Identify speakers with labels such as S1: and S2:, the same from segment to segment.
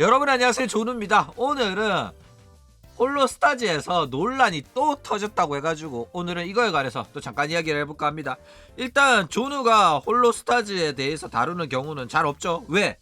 S1: 여러분 안녕하세요, 조누입니다. 오늘은 홀로스타즈에서 논란이 또 터졌다고 해가지고 오늘은 이거에 관해서 또 잠깐 이야기를 해볼까 합니다. 일단 조누가 홀로스타즈에 대해서 다루는 경우는 잘 없죠. 왜?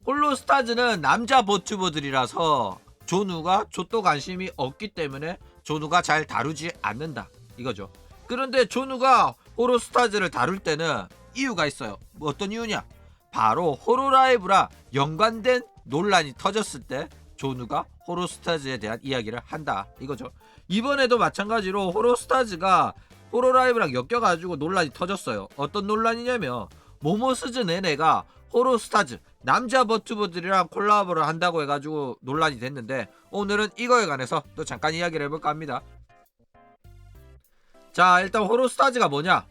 S1: 홀로스타즈는 남자 버튜버들이라서 조누가 좆도 관심이 없기 때문에 조누가 잘 다루지 않는다 이거죠. 그런데 조누가 홀로스타즈를 다룰 때는 이유가 있어요. 뭐 어떤 이유냐? 바로 호로라이브랑 연관된 논란이 터졌을 때 조누가 홀로스타즈에 대한 이야기를 한다 이거죠. 이번에도 마찬가지로 홀로스타즈가 호로라이브랑 엮여가지고 논란이 터졌어요. 어떤 논란이냐면 모모스즈 네네가 홀로스타즈 남자 버튜버들이랑 콜라보를 한다고 해가지고 논란이 됐는데 오늘은 이거에 관해서 또 잠깐 이야기를 해볼까 합니다. 자, 일단 홀로스타즈가 뭐냐?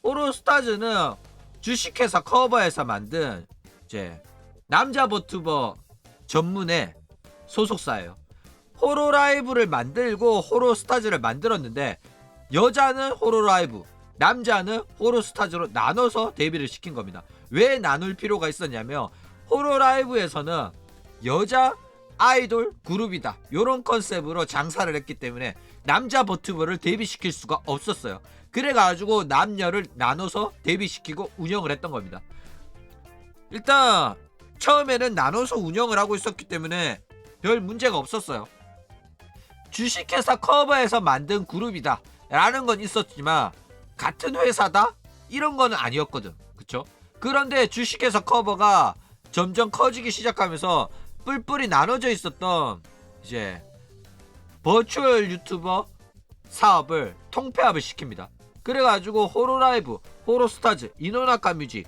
S1: 홀로스타즈는 주식회사 커버에서 만든 이제 남자 버튜버 전문의 소속사예요. 호로라이브를 만들고 호로스타즈를 만들었는데 여자는 호로라이브, 남자는 호로스타즈로 나눠서 데뷔를 시킨 겁니다. 왜 나눌 필요가 있었냐면 호로라이브에서는 여자 아이돌 그룹이다 요런 컨셉으로 장사를 했기 때문에 남자 버튜버를 데뷔시킬 수가 없었어요. 그래가지고 남녀를 나눠서 데뷔시키고 운영을 했던 겁니다. 일단 처음에는 나눠서 운영을 하고 있었기 때문에 별 문제가 없었어요. 주식회사 커버에서 만든 그룹이다 라는 건 있었지만 같은 회사다? 이런 거는 아니었거든. 그쵸? 그런데 주식회사 커버가 점점 커지기 시작하면서 뿔뿔이 나눠져 있었던 이제 버추얼 유튜버 사업을 통폐합을 시킵니다. 그래가지고 호로라이브, 호로스타즈, 이노나카 뮤직,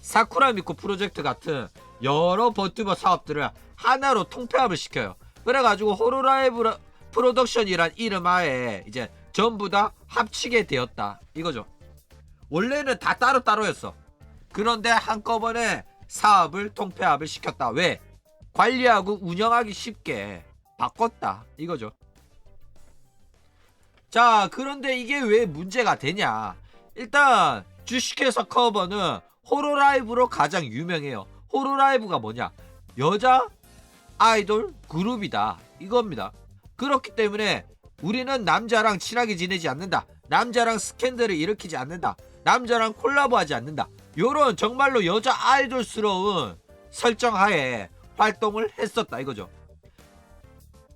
S1: 사쿠라미코 프로젝트 같은 여러 버튜버 사업들을 하나로 통폐합을 시켜요. 그래가지고 호로라이브 프로덕션이란 이름 하에 이제 전부 다 합치게 되었다 이거죠. 원래는 다 따로따로였어. 그런데 한꺼번에 사업을 통폐합을 시켰다. 왜? 관리하고 운영하기 쉽게 바꿨다 이거죠. 자, 그런데 이게 왜 문제가 되냐? 일단 주식회사 커버는 호로라이브로 가장 유명해요. 호로라이브가 뭐냐? 여자 아이돌 그룹이다 이겁니다. 그렇기 때문에 우리는 남자랑 친하게 지내지 않는다, 남자랑 스캔들을 일으키지 않는다, 남자랑 콜라보하지 않는다, 요런 정말로 여자 아이돌스러운 설정하에 활동을 했었다 이거죠.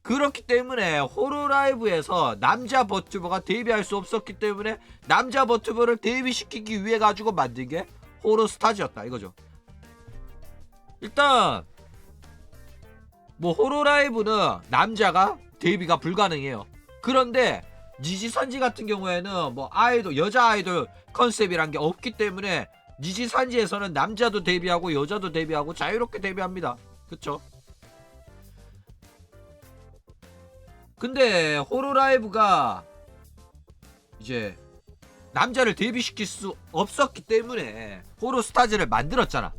S1: 그렇기 때문에 호로라이브에서 남자 버튜버가 데뷔할 수 없었기 때문에 남자 버튜버를 데뷔시키기 위해 가지고 만든 게 호로스타즈였다 이거죠. 일단 뭐 호로라이브는 남자가 데뷔가 불가능해요. 그런데 니지산지 같은 경우에는 뭐 아이돌, 여자 아이돌 컨셉이란 게 없기 때문에 니지산지에서는 남자도 데뷔하고 여자도 데뷔하고 자유롭게 데뷔합니다. 그쵸? 근데 호로라이브가 이제 남자를 데뷔시킬 수 없었기 때문에 호로스타즈를 만들었잖아.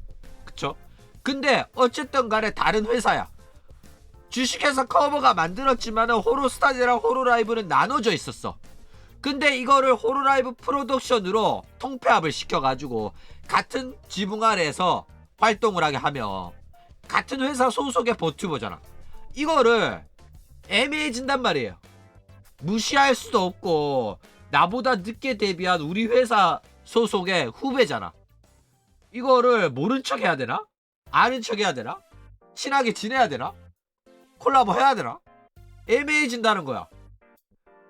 S1: 그쵸? 근데 어쨌든 간에 다른 회사야. 주식회사 커버가 만들었지만은 호로스타즈랑 호로라이브는 나눠져 있었어. 근데 이거를 호로라이브 프로덕션으로 통폐합을 시켜가지고 같은 지붕 아래에서 활동을 하게 하면 같은 회사 소속의 버튜버잖아. 이거를 애매해진단 말이에요. 무시할 수도 없고 나보다 늦게 데뷔한 우리 회사 소속의 후배잖아. 이거를 모른 척 해야 되나? 아는 척 해야 되나? 친하게 지내야 되나? 콜라보 해야 되나? 애매해진다는 거야.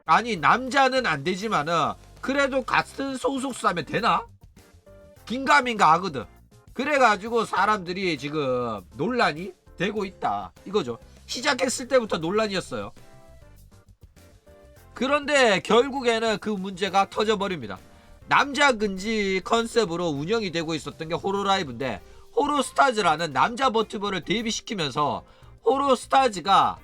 S1: 아니 남자는 안 되지만은 그래도 같은 소속사면 되나? 긴가민가 하거든. 그래가지고 사람들이 지금 논란이 되고 있다 이거죠. 시작했을 때부터 논란이었어요. 그런데 결국에는 그 문제가 터져버립니다. 남자 근지 컨셉으로 운영이 되고 있었던 게 호로라이브인데 호로스타즈라는 남자 버튜버를 데뷔시키면서 호로스타즈가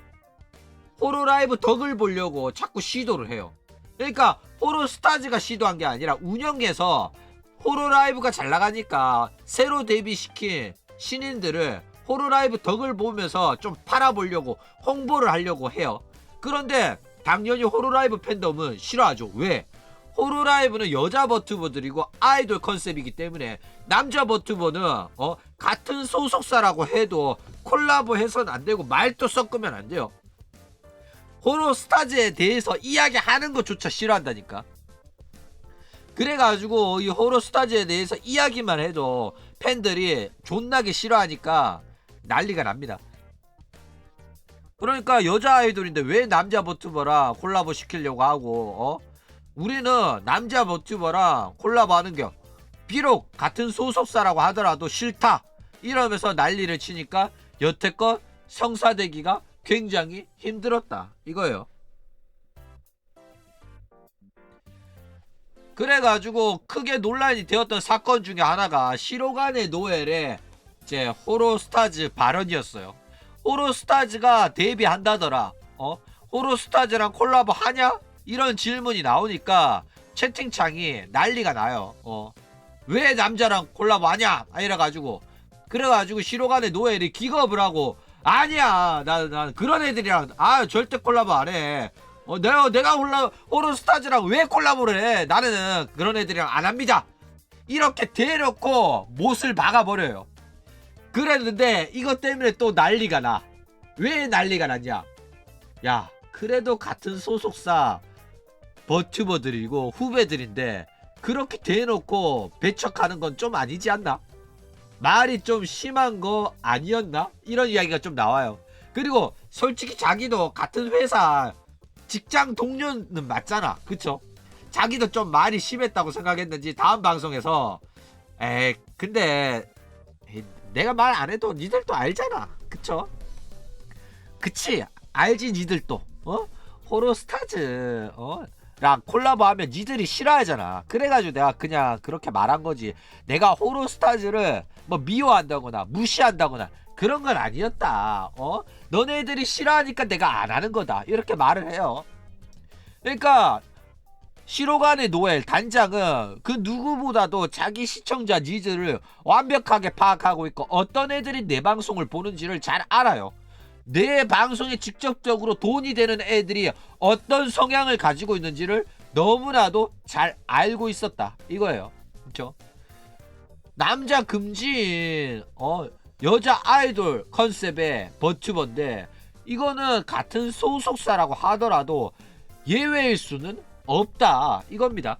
S1: 호로라이브 덕을 보려고 자꾸 시도를 해요. 그러니까 호로스타즈가 시도한 게 아니라 운영에서 호로라이브가 잘 나가니까 새로 데뷔시킨 신인들을 호로라이브 덕을 보면서 좀 팔아보려고 홍보를 하려고 해요. 그런데 당연히 호로라이브 팬덤은 싫어하죠. 왜? 호로라이브는 여자 버튜버들이고 아이돌 컨셉이기 때문에 남자 버튜버는 같은 소속사라고 해도 콜라보 해서는 안 되고 말도 섞으면 안 돼요. 호로스타즈에 대해서 이야기하는 것조차 싫어한다니까. 그래가지고 이 호로스타즈에 대해서 이야기만 해도 팬들이 존나게 싫어하니까 난리가 납니다. 그러니까 여자 아이돌인데 왜 남자 버튜버랑 콜라보 시키려고 하고 우리는 남자 버튜버랑 콜라보 하는 겨 비록 같은 소속사라고 하더라도 싫다 이러면서 난리를 치니까 여태껏 성사되기가 굉장히 힘들었다 이거예요. 그래가지고 크게 논란이 되었던 사건 중에 하나가 시로간의 노엘의 이제 호로스타즈 발언이었어요. 호로스타즈가 데뷔한다더라. 호로스타즈랑 콜라보 하냐? 이런 질문이 나오니까 채팅창이 난리가 나요. 왜 남자랑 콜라보 하냐? 이래가지고 그래가지고 시로간의 노엘이 기겁을 하고 아니야 나 그런 애들이랑 절대 콜라보 안해. 내가 호로스타즈랑 왜 콜라보를 해? 나는 그런 애들이랑 안 합니다. 이렇게 대놓고 못을 박아버려요. 그랬는데 이것 때문에 또 난리가 나. 왜 난리가 났냐? 야, 그래도 같은 소속사 버튜버들이고 후배들인데 그렇게 대놓고 배척하는 건 좀 아니지 않나? 말이 좀 심한 거 아니었나? 이런 이야기가 좀 나와요. 그리고 솔직히 자기도 같은 회사 직장 동료는 맞잖아. 그쵸? 자기도 좀 말이 심했다고 생각했는지 다음 방송에서 근데 내가 말 안 해도 니들도 알잖아. 그쵸? 그치? 알지 니들도. 호로스타즈 랑 콜라보하면 니들이 싫어하잖아. 그래가지고 내가 그냥 그렇게 말한 거지. 내가 호로스타즈를 뭐 미워한다거나 무시한다거나 그런 건 아니었다. 너네들이 싫어하니까 내가 안 하는 거다. 이렇게 말을 해요. 그러니까 시로간의 노엘 단장은 그 누구보다도 자기 시청자 니즈를 완벽하게 파악하고 있고 어떤 애들이 내 방송을 보는지를 잘 알아요. 내 방송에 직접적으로 돈이 되는 애들이 어떤 성향을 가지고 있는지를 너무나도 잘 알고 있었다 이거예요. 그쵸? 남자 금지인 여자 아이돌 컨셉의 버튜버인데 이거는 같은 소속사라고 하더라도 예외일 수는 없다 이겁니다.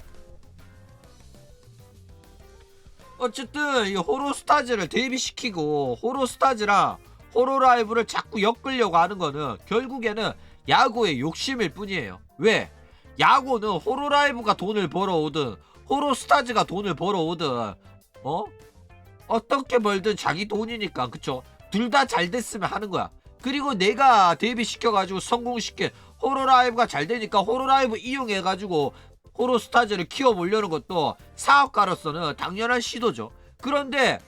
S1: 어쨌든 이 호로스타즈를 데뷔시키고 호로스타즈랑 호로라이브를 자꾸 엮으려고 하는 거는 결국에는 야구의 욕심일 뿐이에요. 왜? 야구는 호로라이브가 돈을 벌어오든 호로스타즈가 돈을 벌어오든 어떻게 벌든 자기 돈이니까. 그쵸? 둘 다 잘 됐으면 하는 거야. 그리고 내가 데뷔시켜가지고 성공시킨 호로라이브가 잘 되니까 호로라이브 이용해가지고 호로스타즈를 키워보려는 것도 사업가로서는 당연한 시도죠. 그런데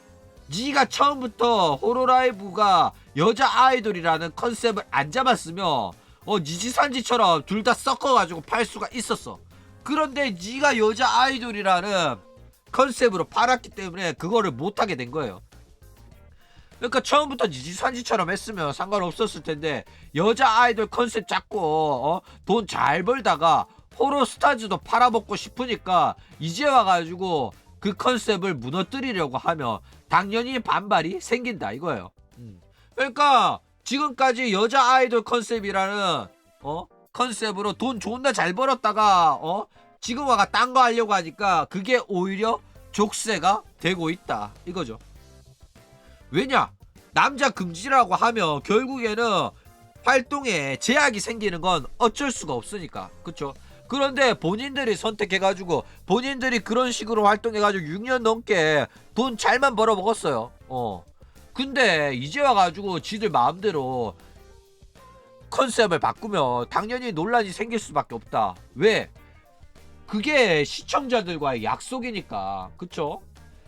S1: 니가 처음부터 호로라이브가 여자 아이돌이라는 컨셉을 안 잡았으면 니지산지처럼 둘 다 섞어가지고 팔 수가 있었어. 그런데 니가 여자 아이돌이라는 컨셉으로 팔았기 때문에 그거를 못하게 된 거예요. 그러니까 처음부터 니지산지처럼 했으면 상관없었을 텐데 여자 아이돌 컨셉 잡고 돈 잘 벌다가 호로스타즈도 팔아먹고 싶으니까 이제 와가지고 그 컨셉을 무너뜨리려고 하면 당연히 반발이 생긴다 이거예요. 그러니까 지금까지 여자 아이돌 컨셉이라는 컨셉으로 돈 존나 잘 벌었다가 지금 와가 딴 거 하려고 하니까 그게 오히려 족쇄가 되고 있다 이거죠. 왜냐? 남자 금지라고 하면 결국에는 활동에 제약이 생기는 건 어쩔 수가 없으니까. 그쵸? 그런데 본인들이 선택해가지고 본인들이 그런 식으로 활동해가지고 6년 넘게 돈 잘만 벌어 먹었어요. 근데 이제 와가지고 지들 마음대로 컨셉을 바꾸면 당연히 논란이 생길 수밖에 없다. 왜? 그게 시청자들과의 약속이니까. 그쵸?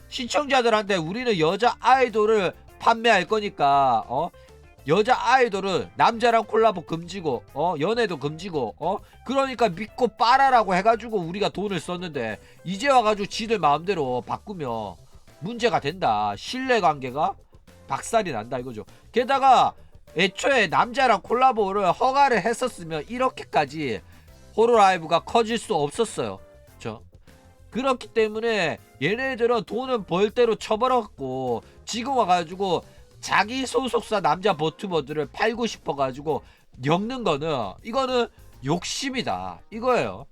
S1: 시청자들한테 우리는 여자 아이돌을 판매할 거니까 여자 아이돌은 남자랑 콜라보 금지고 연애도 금지고 그러니까 믿고 빨아라고 해가지고 우리가 돈을 썼는데 이제 와가지고 지들 마음대로 바꾸면 문제가 된다. 신뢰관계가 박살이 난다 이거죠. 게다가 애초에 남자랑 콜라보를 허가를 했었으면 이렇게까지 호로라이브가 커질 수 없었어요. 그쵸? 그렇기 때문에 얘네들은 돈은 벌 대로 쳐버렸고 지금 와가지고 자기 소속사 남자 버튜버들을 팔고 싶어가지고 엮는 거는 이거는 욕심이다 이거예요.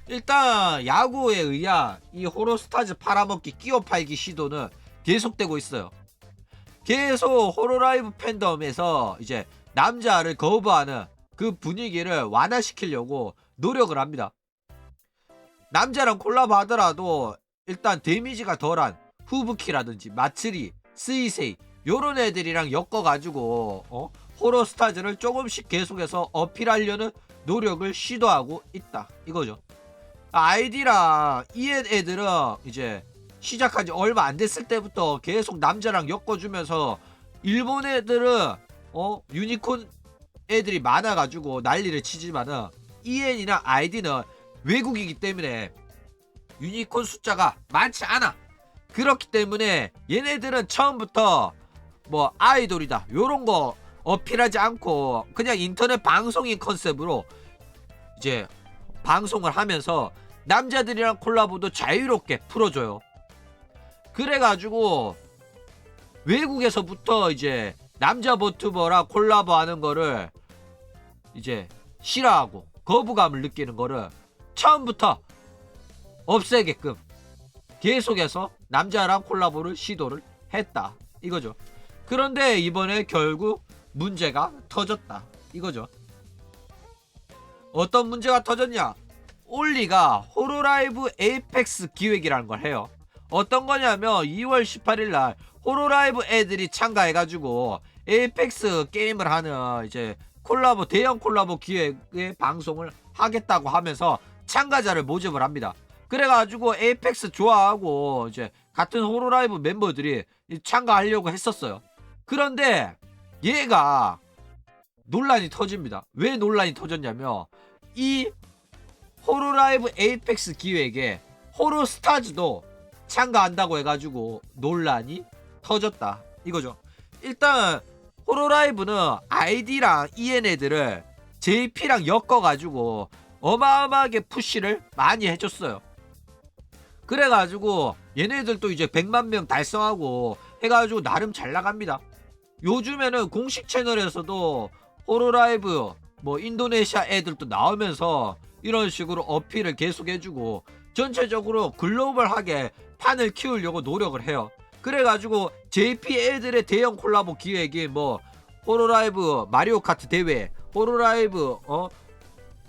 S1: 일단 야구에 의한 이 호로스타즈 팔아먹기 끼워 팔기 시도는 계속되고 있어요. 계속 호로라이브 팬덤에서 이제 남자를 거부하는 그 분위기를 완화시키려고 노력을 합니다. 남자랑 콜라보 하더라도 일단 데미지가 덜한 후부키라든지 마츠리, 스이세이 요런 애들이랑 엮어가지고 호로스타즈를 조금씩 계속해서 어필하려는 노력을 시도하고 있다 이거죠. 아이디랑 EN 애들은 이제 시작한 지 얼마 안 됐을 때부터 계속 남자랑 엮어주면서 일본 애들은 유니콘 애들이 많아가지고 난리를 치지만은 EN이나 아이디는 외국이기 때문에 유니콘 숫자가 많지 않아. 그렇기 때문에 얘네들은 처음부터 뭐 아이돌이다 요런 거 어필하지 않고 그냥 인터넷 방송인 컨셉으로 이제 방송을 하면서 남자들이랑 콜라보도 자유롭게 풀어줘요. 그래가지고 외국에서부터 이제 남자 버튜버랑 콜라보 하는 거를 이제 싫어하고 거부감을 느끼는 거를 처음부터 없애게끔 계속해서 남자랑 콜라보를 시도를 했다 이거죠. 그런데 이번에 결국 문제가 터졌다 이거죠. 어떤 문제가 터졌냐? 올리가 호로라이브 에이펙스 기획이라는 걸 해요. 어떤 거냐면 2월 18일날 호로라이브 애들이 참가해가지고 에이펙스 게임을 하는 이제 콜라보 대형 콜라보 기획의 방송을 하겠다고 하면서 참가자를 모집을 합니다. 그래가지고 에이펙스 좋아하고 이제 같은 호로라이브 멤버들이 참가하려고 했었어요. 그런데 얘가 논란이 터집니다. 왜 논란이 터졌냐면 이 호로라이브 에이펙스 기획에 호로스타즈도 참가한다고 해가지고 논란이 터졌다 이거죠. 일단 호로라이브는 아이디랑 EN 애들을 JP랑 엮어가지고 어마어마하게 푸시를 많이 해줬어요. 그래가지고 얘네들도 이제 100만 명 달성하고 해가지고 나름 잘 나갑니다. 요즘에는 공식 채널에서도 호로라이브 뭐 인도네시아 애들도 나오면서 이런 식으로 어필을 계속 해주고 전체적으로 글로벌하게 판을 키우려고 노력을 해요. 그래가지고 JP 애들의 대형 콜라보 기획이 뭐 호로라이브 마리오 카트 대회, 호로라이브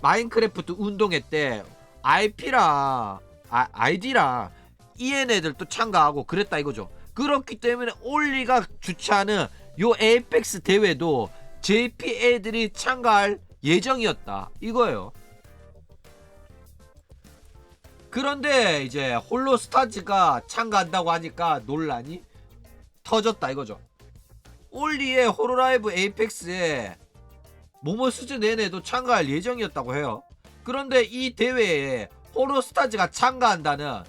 S1: 마인크래프트 운동회 때 IP랑 아이디랑 EN 애들도 참가하고 그랬다 이거죠. 그렇기 때문에 올리가 주최하는 요 에이펙스 대회도 JP 애들이 참가할 예정이었다 이거예요. 그런데 이제 홀로스타즈가 참가한다고 하니까 논란이 터졌다 이거죠. 올리의 호로라이브 에이펙스에 모모스즈 네네도 참가할 예정이었다고 해요. 그런데 이 대회에 호로스타즈가 참가한다는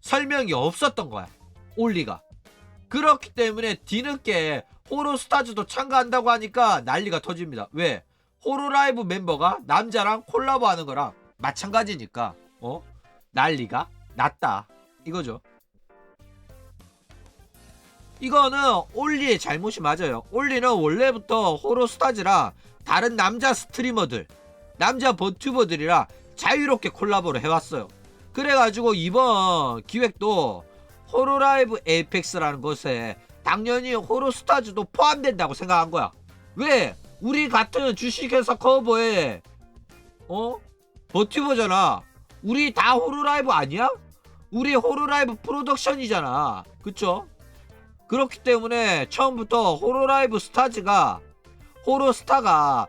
S1: 설명이 없었던 거야 올리가. 그렇기 때문에 뒤늦게 호로스타즈도 참가한다고 하니까 난리가 터집니다. 왜? 호로라이브 멤버가 남자랑 콜라보하는 거랑 마찬가지니까 난리가 났다 이거죠. 이거는 올리의 잘못이 맞아요. 올리는 원래부터 호로스타즈랑 다른 남자 스트리머들, 남자 버튜버들이랑 자유롭게 콜라보를 해왔어요. 그래가지고 이번 기획도 호로라이브 에이펙스라는 것에 당연히 호로스타즈도 포함된다고 생각한 거야. 왜? 우리 같은 주식회사 커버에 버튜버잖아. 우리 다 호로라이브 아니야? 우리 호로라이브 프로덕션이잖아. 그쵸? 그렇기 때문에 처음부터 호로라이브 스타즈가 호로스타가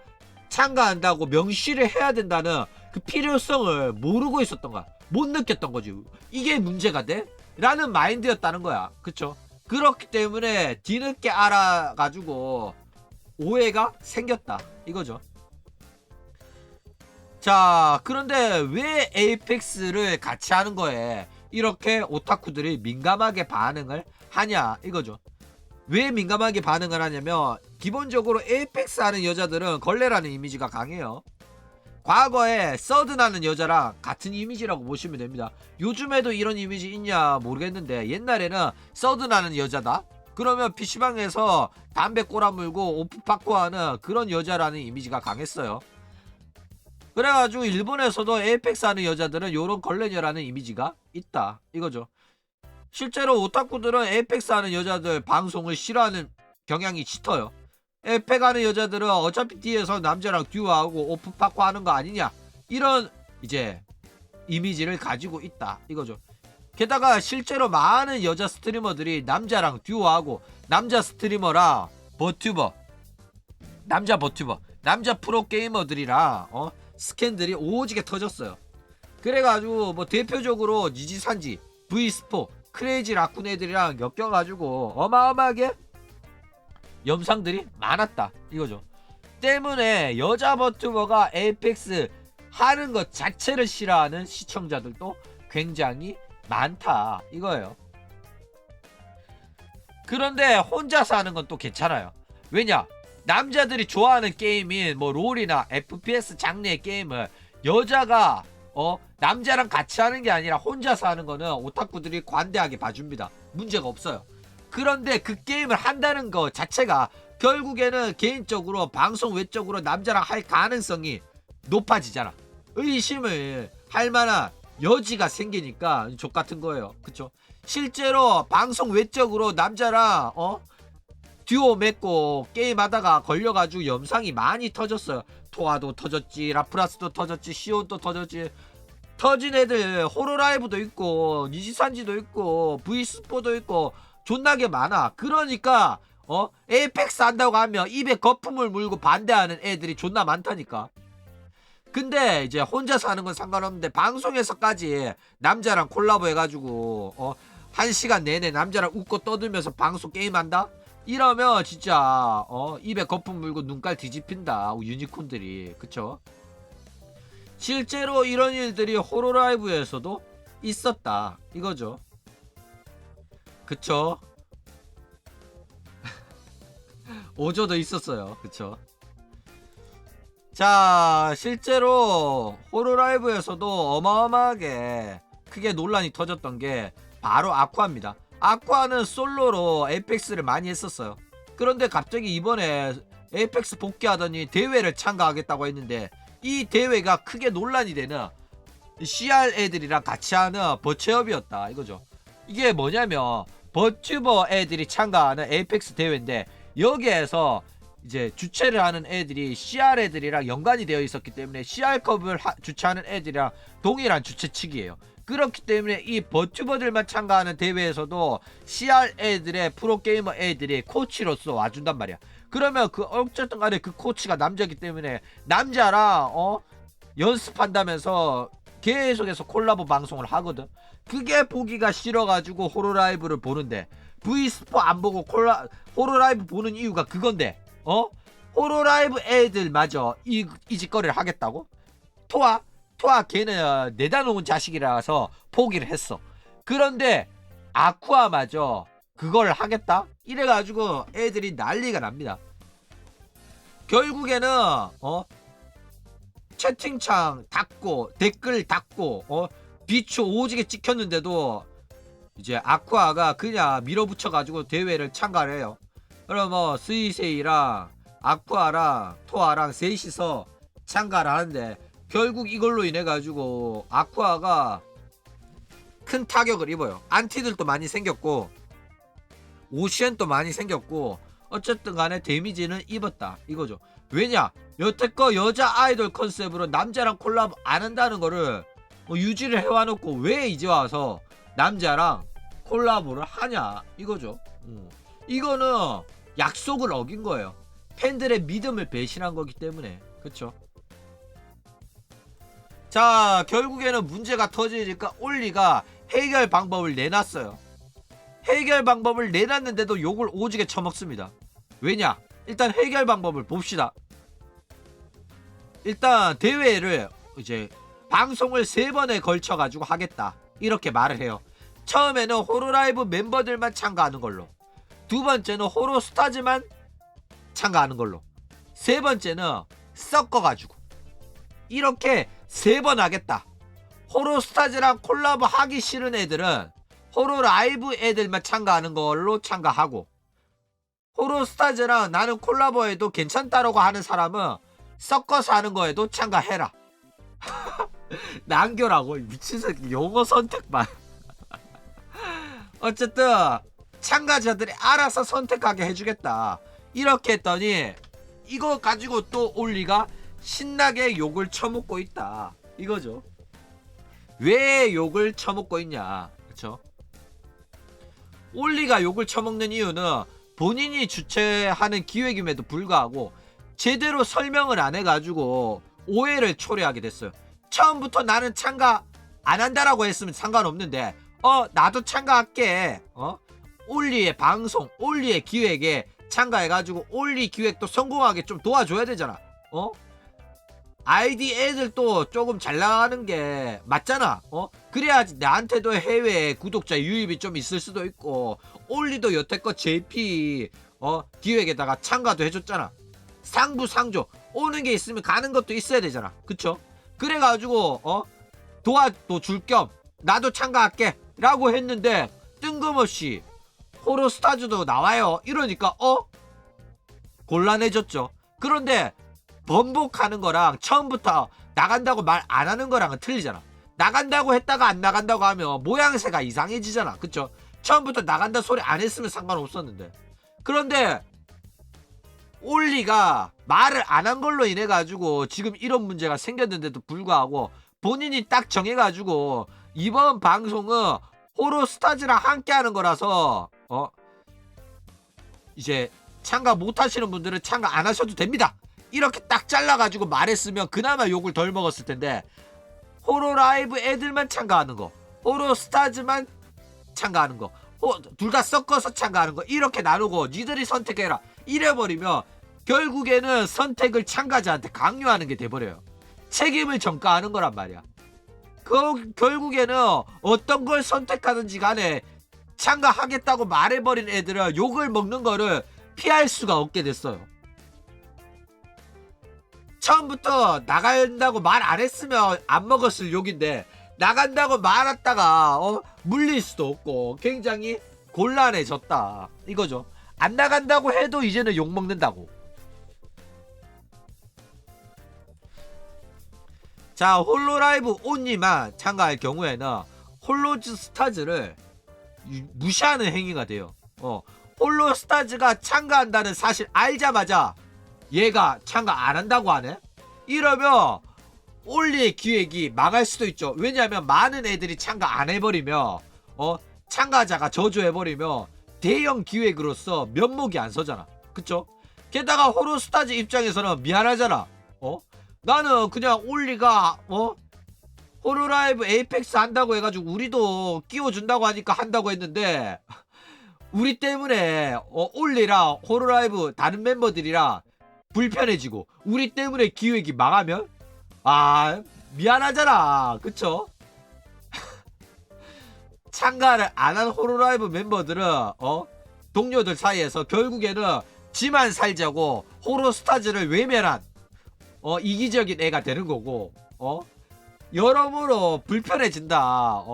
S1: 참가한다고 명시를 해야 된다는 그 필요성을 모르고 있었던 거야. 못 느꼈던 거지. 이게 문제가 돼? 라는 마인드였다는 거야. 그쵸? 그렇기 때문에 뒤늦게 알아가지고 오해가 생겼다 이거죠. 자, 그런데 왜 에이펙스를 같이 하는 거에 이렇게 오타쿠들이 민감하게 반응을 하냐 이거죠. 왜 민감하게 반응을 하냐면 기본적으로 에이펙스 하는 여자들은 걸레라는 이미지가 강해요. 과거에 서든하는 여자랑 같은 이미지라고 보시면 됩니다. 요즘에도 이런 이미지 있냐 모르겠는데 옛날에는 서든하는 여자다? 그러면 PC방에서 담배 꼬라물고 오프파코하는 그런 여자라는 이미지가 강했어요. 그래가지고 일본에서도 에이펙스 하는 여자들은 요런 걸레녀라는 이미지가 있다 이거죠. 실제로 오타쿠들은 에이펙스 하는 여자들 방송을 싫어하는 경향이 짙어요. 에이펙 하는 여자들은 어차피 뒤에서 남자랑 듀오하고 오프파코 하는 거 아니냐 이런 이제 이미지를 가지고 있다 이거죠. 게다가 실제로 많은 여자 스트리머들이 남자랑 듀오하고 남자 스트리머랑 버튜버 남자 버튜버 남자 프로게이머들이랑 스캔들이 오지게 터졌어요. 그래가지고 뭐 대표적으로 니지산지 V스포 크레이지 라쿤 애들이랑 엮여가지고 어마어마하게 영상들이 많았다 이거죠. 때문에 여자 버튜버가 에이펙스 하는 것 자체를 싫어하는 시청자들도 굉장히 많다 이거예요. 그런데 혼자서 하는 건 또 괜찮아요. 왜냐? 남자들이 좋아하는 게임인 뭐 롤이나 FPS 장르의 게임을 여자가 남자랑 같이 하는 게 아니라 혼자서 하는 거는 오타쿠들이 관대하게 봐줍니다. 문제가 없어요. 그런데 그 게임을 한다는 거 자체가 결국에는 개인적으로 방송 외적으로 남자랑 할 가능성이 높아지잖아. 의심을 할 만한 여지가 생기니까 족같은 거예요. 그쵸? 실제로 방송 외적으로 남자랑 듀오 맺고 게임하다가 걸려가지고 영상이 많이 터졌어요. 토아도 터졌지, 라프라스도 터졌지, 시온도 터졌지. 터진 애들 호로라이브도 있고 니지산지도 있고 V스포도 있고 존나게 많아. 그러니까 에이펙스 한다고 하면 입에 거품을 물고 반대하는 애들이 존나 많다니까. 근데 이제 혼자서 하는 건 상관없는데 방송에서까지 남자랑 콜라보 해가지고 1시간 내내 남자랑 웃고 떠들면서 방송 게임한다? 이러면 진짜 입에 거품 물고 눈깔 뒤집힌다 유니콘들이. 그쵸? 실제로 이런 일들이 호로라이브에서도 있었다 이거죠. 그쵸? 오조도 있었어요. 그쵸? 자, 실제로 호로라이브에서도 어마어마하게 크게 논란이 터졌던 게 바로 아쿠아입니다. 아쿠아는 솔로로 에이펙스를 많이 했었어요. 그런데 갑자기 이번에 에이펙스 복귀하더니 대회를 참가하겠다고 했는데 이 대회가 크게 논란이 되는 CR 애들이랑 같이 하는 버체업이었다 이거죠. 이게 뭐냐면 버튜버 애들이 참가하는 에이펙스 대회인데 여기에서 이제 주최를 하는 애들이 CR 애들이랑 연관이 되어 있었기 때문에 CR컵을 주최하는 애들이랑 동일한 주최측이에요. 그렇기 때문에 이 버튜버들만 참가하는 대회에서도 CR 애들의 프로게이머 애들이 코치로서 와준단 말이야. 그러면 그 어쨌든 간에 그 코치가 남자이기 때문에 남자랑 연습한다면서 계속해서 콜라보 방송을 하거든. 그게 보기가 싫어가지고 호로라이브를 보는데 V스포 안 보고 호로라이브 보는 이유가 그건데 호로라이브 애들마저 이 짓거리를 하겠다고? 토아 걔는 내다놓은 자식이라서 포기를 했어. 그런데 아쿠아마저 그걸 하겠다? 이래가지고 애들이 난리가 납니다. 결국에는 채팅창 닫고 댓글 닫고 비추 오지게 찍혔는데도 이제 아쿠아가 그냥 밀어붙여가지고 대회를 참가를 해요. 그럼 스이세이랑 아쿠아랑 토아랑 셋이서 참가를 하는데 결국 이걸로 인해 가지고 아쿠아가 큰 타격을 입어요. 안티들도 많이 생겼고 오시엔도 많이 생겼고 어쨌든 간에 데미지는 입었다 이거죠. 왜냐? 여태껏 여자 아이돌 컨셉으로 남자랑 콜라보 안 한다는 거를 유지를 해와놓고 왜 이제 와서 남자랑 콜라보를 하냐 이거죠. 이거는 약속을 어긴 거예요. 팬들의 믿음을 배신한 거기 때문에. 그쵸? 자, 결국에는 문제가 터지니까 올리가 해결 방법을 내놨어요. 해결 방법을 내놨는데도 욕을 오지게 처먹습니다. 왜냐? 일단 해결 방법을 봅시다. 일단 대회를 이제 방송을 3번에 걸쳐 가지고 하겠다 이렇게 말을 해요. 처음에는 호로라이브 멤버들만 참가하는 걸로, 두 번째는 호로스타즈만 참가하는 걸로, 세 번째는 섞어가지고 이렇게 3번 하겠다. 호로스타즈랑 콜라보 하기 싫은 애들은 호로라이브 애들만 참가하는 걸로 참가하고, 호로스타즈랑 나는 콜라보해도 괜찮다라고 하는 사람은 섞어서 하는 거에도 참가해라. 남겨라고 미친 새끼 용어 선택만. 어쨌든 참가자들이 알아서 선택하게 해주겠다. 이렇게 했더니 이거 가지고 또 올리가 신나게 욕을 처먹고 있다 이거죠. 왜 욕을 처먹고 있냐, 그쵸? 올리가 욕을 처먹는 이유는 본인이 주최하는 기획임에도 불구하고 제대로 설명을 안 해가지고 오해를 초래하게 됐어요. 처음부터 나는 참가 안 한다라고 했으면 상관없는데 나도 참가할게. 올리의 방송, 올리의 기획에 참가해가지고 올리 기획도 성공하게 좀 도와줘야 되잖아. 아이디 애들도 조금 잘 나가는 게 맞잖아. 그래야지 나한테도 해외 구독자 유입이 좀 있을 수도 있고, 올리도 여태껏 JP 기획에다가 참가도 해줬잖아. 상부상조 오는 게 있으면 가는 것도 있어야 되잖아, 그쵸? 그래가지고 도와도 줄 겸 나도 참가할게 라고 했는데 뜬금없이 호로스타즈도 나와요 이러니까 곤란해졌죠. 그런데 번복하는 거랑 처음부터 나간다고 말 안 하는 거랑은 틀리잖아. 나간다고 했다가 안 나간다고 하면 모양새가 이상해지잖아, 그쵸? 처음부터 나간다 소리 안 했으면 상관없었는데, 그런데 올리가 말을 안 한 걸로 인해 가지고 지금 이런 문제가 생겼는데도 불구하고 본인이 딱 정해가지고 이번 방송은 호로스타즈랑 함께 하는 거라서 이제 참가 못 하시는 분들은 참가 안 하셔도 됩니다 이렇게 딱 잘라가지고 말했으면 그나마 욕을 덜 먹었을 텐데, 호로라이브 애들만 참가하는 거, 호로스타즈만 참가하는 거, 둘 다 섞어서 참가하는 거 이렇게 나누고 니들이 선택해라 이래버리면 결국에는 선택을 참가자한테 강요하는 게 돼버려요. 책임을 전가하는 거란 말이야. 결국에는 어떤 걸 선택하든지 간에 참가하겠다고 말해버린 애들은 욕을 먹는 거를 피할 수가 없게 됐어요. 처음부터 나간다고 말 안 했으면 안 먹었을 욕인데 나간다고 말했다가 물릴 수도 없고 굉장히 곤란해졌다 이거죠. 안 나간다고 해도 이제는 욕 먹는다고. 자, 홀로라이브 온리만 참가할 경우에는 홀로즈 스타즈를 무시하는 행위가 돼요. 홀로 스타즈가 참가한다는 사실 알자마자 얘가 참가 안 한다고 하네? 이러면 올리의 기획이 망할 수도 있죠. 왜냐하면 많은 애들이 참가 안 해버리면 참가자가 저조해버리면 대형 기획으로서 면목이 안 서잖아, 그쵸? 게다가 호로스타즈 입장에서는 미안하잖아. 나는 그냥 올리가 호로라이브 에이펙스 한다고 해가지고 우리도 끼워준다고 하니까 한다고 했는데 우리 때문에 올리랑 호로라이브 다른 멤버들이랑 불편해지고 우리 때문에 기획이 망하면 미안하잖아, 그쵸? 참가를 안 한 호로라이브 멤버들은 동료들 사이에서 결국에는 지만 살자고 호로스타즈를 외면한 이기적인 애가 되는 거고 여러모로 불편해진다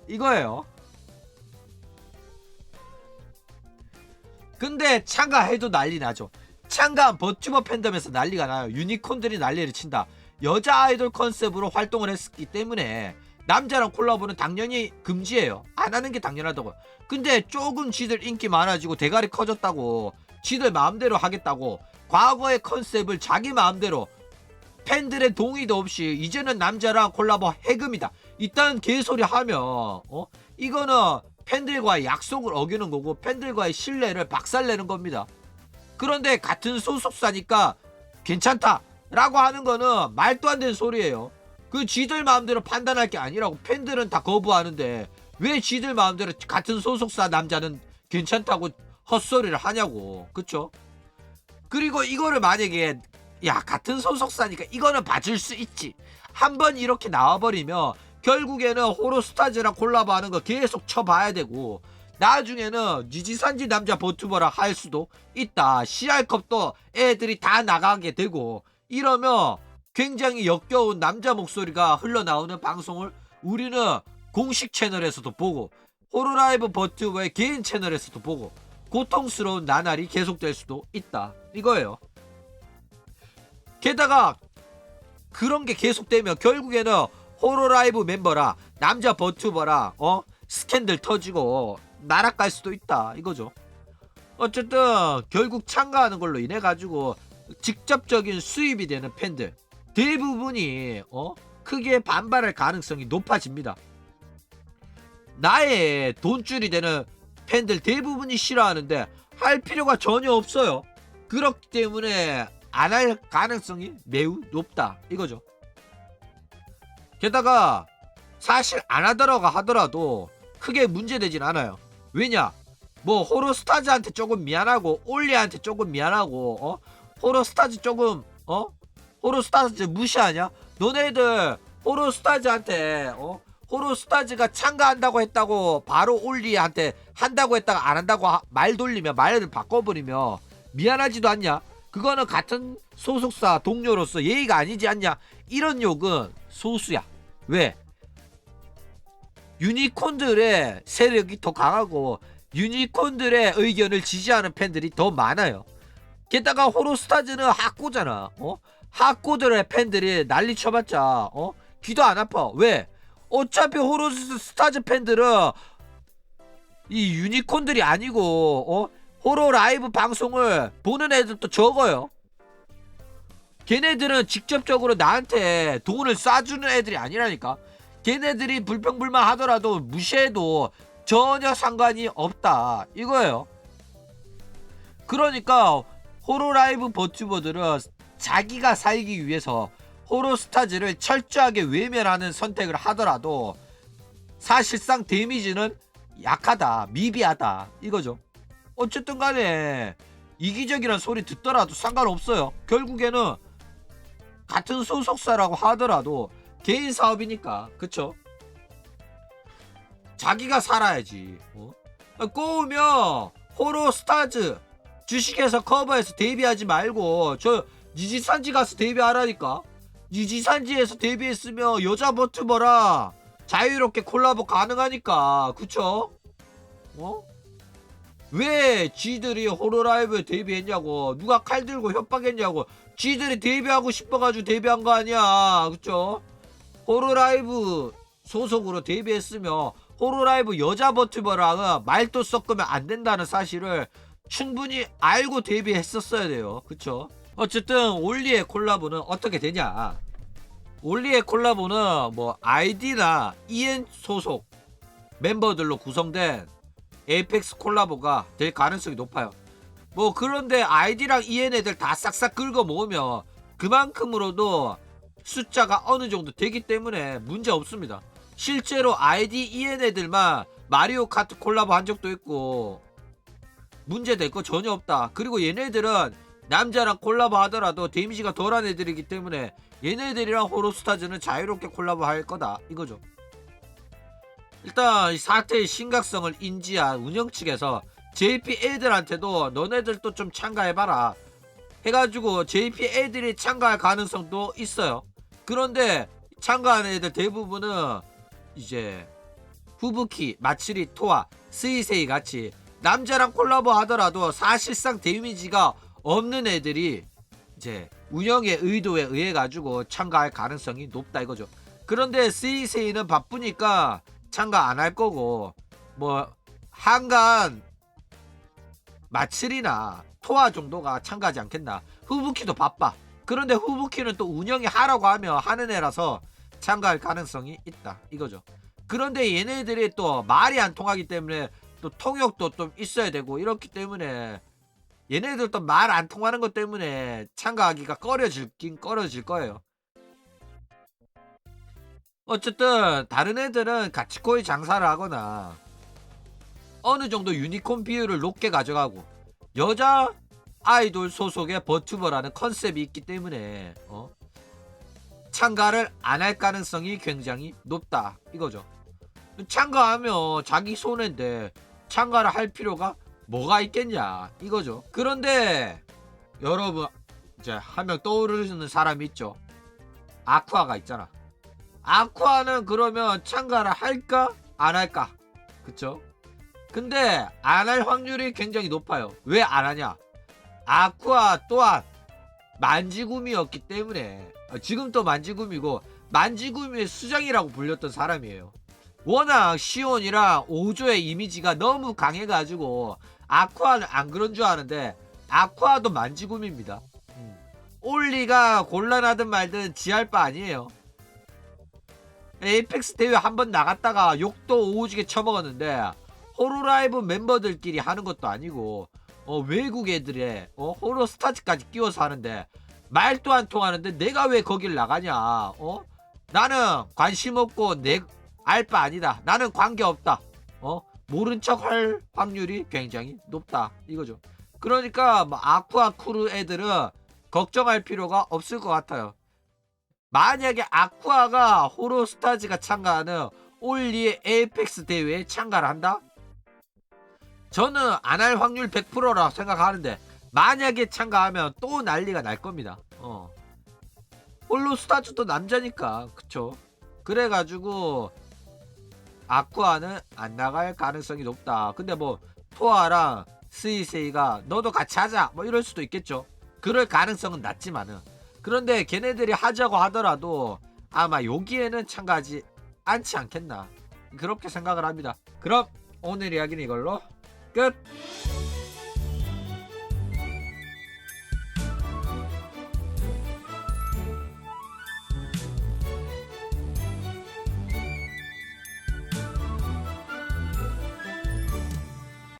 S1: 이거예요. 근데 참가해도 난리 나죠. 참가한 버튜버 팬덤에서 난리가 나요. 유니콘들이 난리를 친다. 여자 아이돌 컨셉으로 활동을 했기 때문에 남자랑 콜라보는 당연히 금지예요. 안 하는 게 당연하다고. 근데 조금 지들 인기 많아지고 대가리 커졌다고 지들 마음대로 하겠다고 과거의 컨셉을 자기 마음대로 팬들의 동의도 없이 이제는 남자랑 콜라보 해금이다 이딴 개소리 하면 이거는 팬들과의 약속을 어기는 거고 팬들과의 신뢰를 박살내는 겁니다. 그런데 같은 소속사니까 괜찮다 라고 하는 거는 말도 안 되는 소리예요. 그 지들 마음대로 판단할 게 아니라고. 팬들은 다 거부하는데 왜 지들 마음대로 같은 소속사 남자는 괜찮다고 헛소리를 하냐고, 그쵸? 그리고 이거를 만약에 같은 소속사니까 이거는 봐줄 수 있지 한번 이렇게 나와버리면 결국에는 호로스타즈랑 콜라보하는 거 계속 쳐봐야 되고 나중에는 니지산지 남자 버튜버랑 할 수도 있다. CR컵도 애들이 다 나가게 되고 이러면 굉장히 역겨운 남자 목소리가 흘러나오는 방송을 우리는 공식 채널에서도 보고 호로라이브 버튜버의 개인 채널에서도 보고 고통스러운 나날이 계속될 수도 있다 이거예요. 게다가 그런 게 계속되면 결국에는 호로라이브 멤버라 남자 버튜버라 스캔들 터지고 나락갈 수도 있다 이거죠. 어쨌든 결국 참가하는 걸로 인해 가지고 직접적인 수입이 되는 팬들 대부분이 크게 반발할 가능성이 높아집니다. 나의 돈줄이 되는 팬들 대부분이 싫어하는데 할 필요가 전혀 없어요. 그렇기 때문에 안 할 가능성이 매우 높다 이거죠. 게다가 사실 안 하더라고 하더라도 크게 문제되진 않아요. 왜냐? 뭐 호로스타즈한테 조금 미안하고 올리한테 조금 미안하고 호로스타즈 조금 호로스타즈 무시하냐? 너네들 호로스타즈한테 호로스타즈가 참가한다고 했다고 바로 올리한테 한다고 했다가 안 한다고 말 돌리면 말을 바꿔버리면 미안하지도 않냐? 그거는 같은 소속사 동료로서 예의가 아니지 않냐? 이런 욕은 소수야. 왜? 유니콘들의 세력이 더 강하고 유니콘들의 의견을 지지하는 팬들이 더 많아요. 게다가 호로스타즈는 핫고잖아. 핫고들의 팬들이 난리 쳐봤자 귀도 안 아파. 왜? 어차피 호로스타즈 팬들은 이 유니콘들이 아니고 호로 라이브 방송을 보는 애들도 적어요. 걔네들은 직접적으로 나한테 돈을 쏴주는 애들이 아니라니까. 걔네들이 불평불만 하더라도 무시해도 전혀 상관이 없다 이거예요. 그러니까 호로라이브 버튜버들은 자기가 살기 위해서 호로스타즈를 철저하게 외면하는 선택을 하더라도 사실상 데미지는 약하다, 미비하다 이거죠. 어쨌든 간에 이기적이란 소리 듣더라도 상관없어요. 결국에는 같은 소속사라고 하더라도 개인 사업이니까 그쵸? 자기가 살아야지. 꼬우면 호로스타즈 주식회사 커버해서 데뷔하지 말고 저 니지산지 가서 데뷔하라니까. 니지산지에서 데뷔했으면 여자 버튜버랑 자유롭게 콜라보 가능하니까 그쵸? 왜 쥐들이 호로라이브에 데뷔했냐고. 누가 칼 들고 협박했냐고. 쥐들이 데뷔하고 싶어가지고 데뷔한 거 아니야 그쵸? 호로라이브 소속으로 데뷔했으면 호로라이브 여자 버튜버랑은 말도 섞으면 안 된다는 사실을 충분히 알고 데뷔했었어야 돼요 그쵸? 어쨌든 올리의 콜라보는 어떻게 되냐. 올리의 콜라보는 뭐 아이디나 EN 소속 멤버들로 구성된 에이펙스 콜라보가 될 가능성이 높아요. 뭐 그런데 아이디랑 EN 애들 다 싹싹 긁어 모으면 그만큼으로도 숫자가 어느 정도 되기 때문에 문제 없습니다. 실제로 아이디 EN 애들만 마리오 카트 콜라보 한 적도 있고 문제 될 거 전혀 없다. 그리고 얘네들은 남자랑 콜라보 하더라도 데미지가 덜한 애들이기 때문에 얘네들이랑 호로스타즈는 자유롭게 콜라보 할 거다 이거죠. 일단 이 사태의 심각성을 인지한 운영 측에서 JP 애들한테도 너네들도 좀 참가해봐라 해가지고 JP 애들이 참가할 가능성도 있어요. 그런데 참가하는 애들 대부분은 이제 후부키, 마츠리, 토아, 스이세이 같이 남자랑 콜라보 하더라도 사실상 데미지가 없는 애들이 이제 운영의 의도에 의해 가지고 참가할 가능성이 높다 이거죠. 그런데 스이세이는 바쁘니까 참가 안 할 거고 뭐 한간 마츠리나 토아 정도가 참가하지 않겠나. 후부키도 바빠. 그런데 후부키는 또 운영이 하라고 하면 하는 애라서 참가할 가능성이 있다 이거죠. 그런데 얘네들이 또 말이 안 통하기 때문에 또 통역도 좀 있어야 되고 이렇기 때문에 얘네들도 말 안 통하는 것 때문에 참가하기가 꺼려질긴 꺼려질 거예요. 어쨌든 다른 애들은 가치코인 장사를 하거나 어느 정도 유니콘 비율을 높게 가져가고 여자 아이돌 소속의 버튜버라는 컨셉이 있기 때문에 참가를 안 할 가능성이 굉장히 높다 이거죠. 참가하면 자기 손해인데 참가를 할 필요가 뭐가 있겠냐 이거죠. 그런데 여러분 이제 한 명 떠오르는 사람이 있죠. 아쿠아가 있잖아. 아쿠아는 그러면 참가를 할까? 안 할까? 그쵸? 근데 안 할 확률이 굉장히 높아요. 왜 안 하냐? 아쿠아 또한 만지구미였기 때문에 지금 또 만지구미고 만지구미의 수장이라고 불렸던 사람이에요. 워낙 시온이랑 오조의 이미지가 너무 강해가지고 아쿠아는 안 그런 줄 아는데 아쿠아도 만지구미입니다. 올리가 곤란하든 말든 지할 바 아니에요. 에이펙스 대회 한번 나갔다가 욕도 오지게 쳐먹었는데 호로라이브 멤버들끼리 하는 것도 아니고 외국 애들의 호로 스타즈까지 끼워서 하는데 말도 안 통하는데 내가 왜 거길 나가냐. 나는 관심 없고 내 알 바 아니다. 나는 관계없다. 모른 척 할 확률이 굉장히 높다 이거죠. 그러니까 뭐 아쿠아 쿠르 애들은 걱정할 필요가 없을 것 같아요. 만약에 아쿠아가 호로스타즈가 참가하는 올리의 에이펙스 대회에 참가를 한다? 저는 안 할 확률 100%라 생각하는데 만약에 참가하면 또 난리가 날 겁니다. 홀로스타즈도 남자니까 그쵸. 그래가지고 아쿠아는 안 나갈 가능성이 높다. 근데 뭐 토아랑 스이세이가 너도 같이 하자 뭐 이럴 수도 있겠죠. 그럴 가능성은 낮지만은 그런데 걔네들이 하자고 하더라도 아마 여기에는 참가하지 않지 않겠나 그렇게 생각을 합니다. 그럼 오늘 이야기는 이걸로 끝.